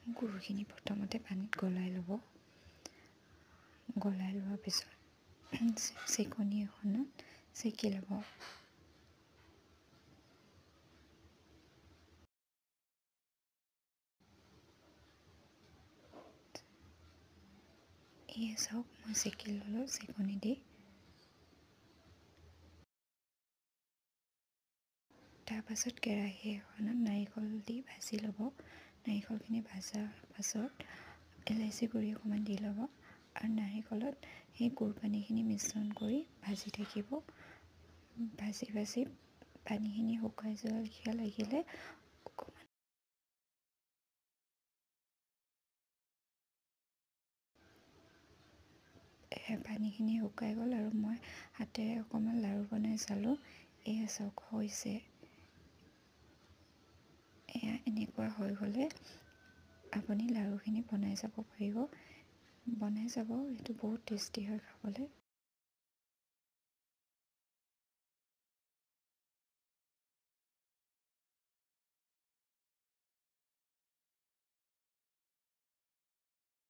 গুড়খিনি প্ৰথমতে পানীত গলাই ল'ব। গলাই লোৱাৰ পিছত চেকনি এখনত চেকি ল'ব। এয়া চাওক, মই চেকি ল'লোঁ চেকনি দি। তাৰপাছত কেৰাহী এখনত নাৰিকল দি ভাজি ল'ব। নাৰিকলখিনি ভজাৰ পাছত ইলাচি গুড়ি অকণমান দি ল'ব আৰু নাৰিকলত সেই গুড় পানীখিনি মিশ্ৰণ কৰি ভাজি থাকিব। ভাজি পানীখিনি শুকাই যোৱা লেখীয়া লাগিলে অকণমান পানীখিনি শুকাই গ'ল আৰু মই হাতেৰে অকণমান লাড়ু বনাই চালোঁ। এয়া চাওক হৈছে। এয়া এনেকুৱা হৈ গ'লে আপুনি লাড়ুখিনি বনাই চাব পাৰিব। বনাই চাব, এইটো বহুত টেষ্টি হয় খাবলৈ।